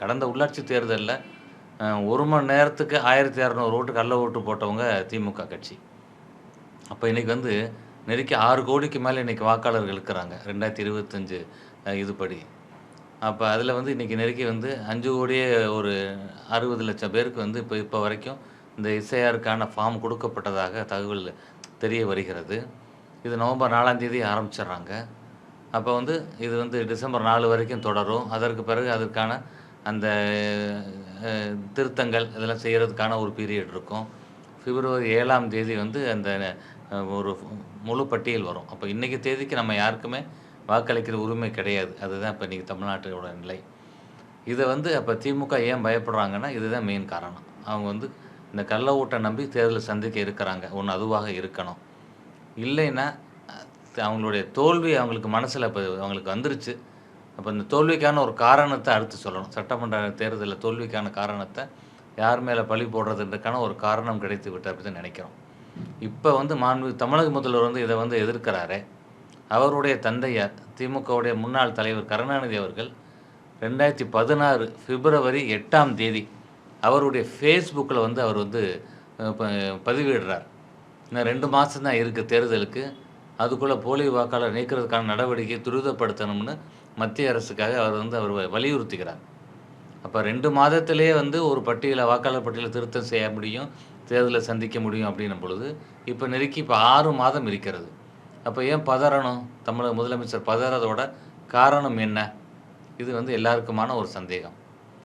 கடந்த உள்ளாட்சி தேர்தல்ல 1 மணி நேரத்துக்கு 1200 ஓட்டு கள்ள ஓட்டு போட்டவங்க திமுக கட்சி. அப்ப இன்னைக்கு வந்து நெருக்கி 6 கோடிக்கு மேல இன்னைக்கு வாக்காளர்கள் இருக்கிறாங்க. 2025 இதுபடி. அப்ப அதில வந்து இன்னைக்கு நெருக்கி வந்து 5,00,00,000 ஒரு 60,00,000 பேருக்கு வந்து இப்ப வரைக்கும் இந்த எஸ்ஐஆருக்கான ஃபார்ம் குடுக்கப்பட்டதாக தகவல் தெரிய வருகிறது. இது நவம்பர் 4ஆம் தேதி ஆரம்பிச்சர்றாங்க. அப்ப வந்து இது வந்து டிசம்பர் 4 வரைக்கும் தொடரும். அதற்கு பிறகு அதற்கான அந்த திருத்தங்கள் இதெல்லாம் செய்றதுக்கான ஒரு பீரியட் இருக்கும். பிப்ரவரி 7ஆம் தேதி வந்து அந்த ஒரு முழு பட்டியல் வரும். அப்ப இன்னைக்கு தேதிக்கு நம்ம யாருக்குமே வாக்களிக்கிற உரிமை கிடையாது. அதுதான் இப்ப இன்னைக்கு தமிழ்நாட்டோட நிலை. இத வந்து அப்ப திமுக ஏன் பயப்படுறாங்கன்னா, இதுதான் மெயின் காரணம். அவங்க வந்து இந்த கள்ள ஓட்ட நம்பி தேர்தல சந்திக்க இருக்கிறாங்க. ஒண்ணு அதுவாக இருக்கணும். இல்லைன்னா, அவங்களுடைய தோல்வி அவங்களுக்கு மனசுல இப்ப அவங்களுக்கு வந்துருச்சு. அப்ப இந்த தோல்விக்கான ஒரு காரணத்த அடுத்து சொல்லணும். சட்டமன்ற தேர்தல்ல தோல்விக்கான காரணத்த யார் மேல பழி போடுறதுன்றதுக்கான ஒரு காரணம் கிடைத்து விட்டது அப்படி தான் நெனைக்கிறோம். இப்ப வந்து தமிழக முதல்வர் வந்து இத வந்து எதிர்க்கிறாரே, அவருடைய தந்தையார் திமுகவுடைய முன்னாள் தலைவர் கருணாநிதி அவர்கள் 2016 பிப்ரவரி 8ஆம் தேதி அவருடைய Facebookல வந்து அவர் வந்து பதிவிடுறார். இன்னும் 2 மாசம் தான் இருக்கு தேர்தலுக்கு. அதுக்குள்ள போலி வாக்காளர் நீக்கிறதுக்கான நடவடிக்கையை துரிதப்படுத்தணும்னு மத்திய அரசுக்காக அவர் வலியுறுத்துகிறார். அப்ப 2 மாதத்திலேயே வந்து ஒரு வாக்காளர் பட்டியல திருத்தம் செய்ய முடியும், தேர்தல சந்திக்க முடியும் அப்படின்னும் பொழுது, இப்ப நெருக்கி 6 மாதம் இருக்கிறது. அப்ப ஏன் பதறணும்? தமிழக முதலமைச்சர் பதறதோட காரணம் என்ன? இது வந்து எல்லாருக்குமான ஒரு சந்தேகம்.